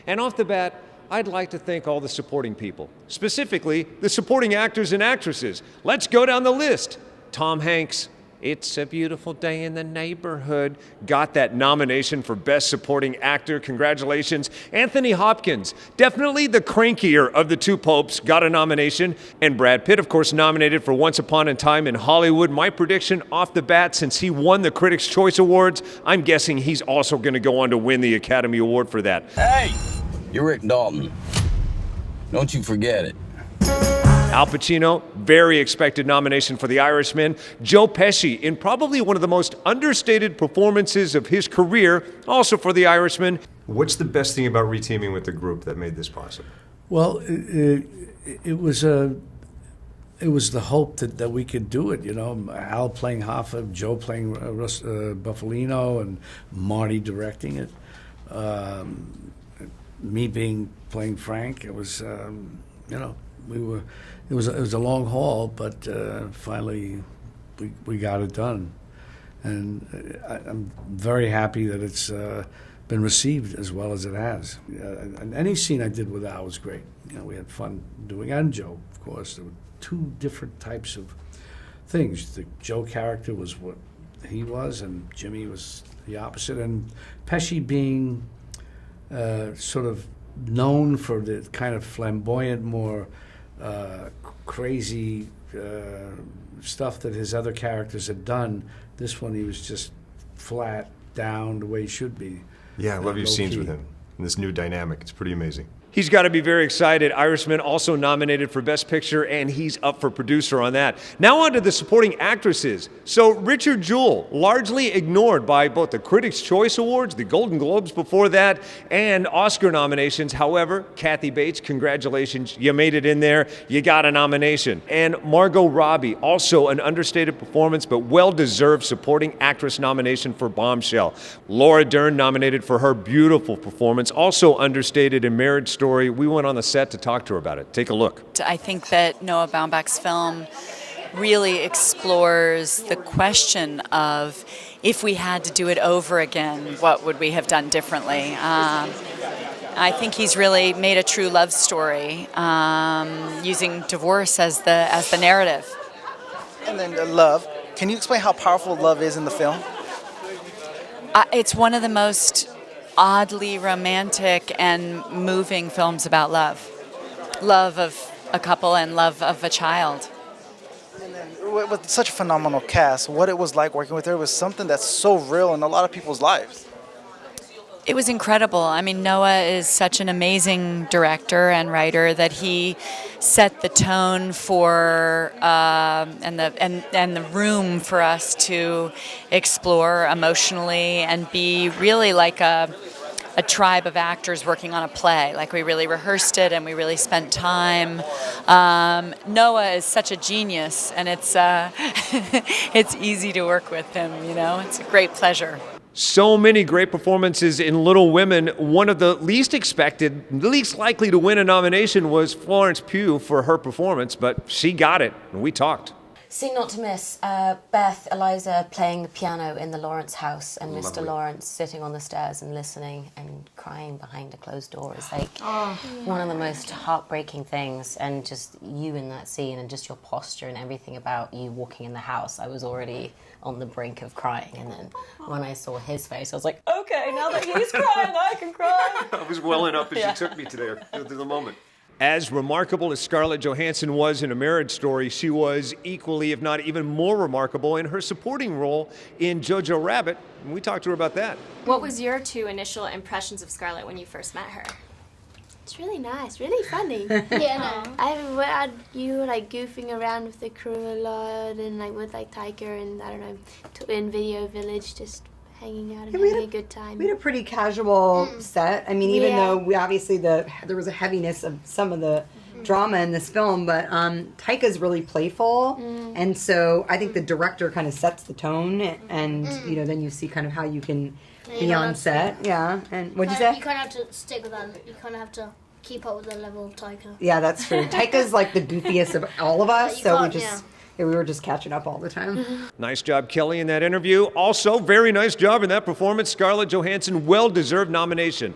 And off the bat, I'd like to thank all the supporting people, specifically the supporting actors and actresses. Let's go down the list. Tom Hanks, It's a Beautiful Day in the Neighborhood, got that nomination for Best Supporting Actor. Congratulations. Anthony Hopkins, definitely the crankier of the two popes, got a nomination. And Brad Pitt, of course, nominated for Once Upon a Time in Hollywood. My prediction off the bat, since he won the Critics' Choice Awards, I'm guessing he's also going to go on to win the Academy Award for that. Hey, you're Rick Dalton. Don't you forget it. Al Pacino, very expected nomination for The Irishman. Joe Pesci, in probably one of the most understated performances of his career, also for The Irishman. What's the best thing about reteaming with the group that made this possible? Well, it was the hope that we could do it. You know, Al playing Hoffa, Joe playing Buffalino, and Marty directing it. Me playing Frank. It was, you know, it was a long haul, but finally we got it done, and I'm very happy that it's been received as well as it has. And any scene I did with Al was great. You know, we had fun doing, and Joe, of course. There were two different types of things. The Joe character was what he was, and Jimmy was the opposite. And Pesci being sort of known for the kind of flamboyant, more crazy stuff that his other characters had done. This one, he was just flat down the way he should be. Yeah, I love your scenes with him and this new dynamic. It's pretty amazing. He's got to be very excited. Irishman also nominated for Best Picture, and he's up for producer on that. Now on to the supporting actresses. So Richard Jewell, largely ignored by both the Critics' Choice Awards, the Golden Globes before that, and Oscar nominations. However, Kathy Bates, congratulations. You made it in there. You got a nomination. And Margot Robbie, also an understated performance, but well-deserved supporting actress nomination for Bombshell. Laura Dern nominated for her beautiful performance, also understated in Marriage Story. We went on the set to talk to her about it. Take a look. I think that Noah Baumbach's film really explores the question of, if we had to do it over again, what would we have done differently? I think he's really made a true love story, using divorce as the narrative. And then love. Can you explain how powerful love is in the film? It's one of the most oddly romantic and moving films about love. Love of a couple and love of a child. And then with such a phenomenal cast, what it was like working with her was something that's so real in a lot of people's lives. It was incredible. I mean, Noah is such an amazing director and writer that he set the tone for and the room for us to explore emotionally and be really like a tribe of actors working on a play. Like, we really rehearsed it and we really spent time. Noah is such a genius, and it's it's easy to work with him. You know, it's a great pleasure. So many great performances in Little Women. One of the least expected, least likely to win a nomination was Florence Pugh for her performance, but she got it, and we talked. Scene not to miss, Beth, Eliza playing the piano in the Lawrence house, and Mr. Lawrence sitting on the stairs and listening and crying behind a closed door is like one of the most heartbreaking things. And just you in that scene and just your posture and everything about you walking in the house, I was already on the brink of crying. And then when I saw his face, I was like, okay, now that he's crying, I can cry. I was welling up as you took me to the moment. As remarkable as Scarlett Johansson was in A Marriage Story, she was equally, if not even more remarkable in her supporting role in Jojo Rabbit, and we talked to her about that. What was your two initial impressions of Scarlett when you first met her? It's really nice, really funny. Yeah, no. I had you like goofing around with the crew a lot, and like with like Tiger and I don't know, in Video Village, just hanging out and having a good time. We had a pretty casual set. I mean, even though we obviously there was a heaviness of some of the drama in this film, but Taika's really playful, and so I think the director kind of sets the tone, and you know, then you see kind of how you can be on set. Yeah, and what'd you say? You kind of have to stick with that. You kind of have to keep up with the level of Taika. Yeah, that's true. Taika's like the goofiest of all of us, so we were just catching up all the time. Nice job, Kelly, in that interview. Also, very nice job in that performance. Scarlett Johansson, well-deserved nomination.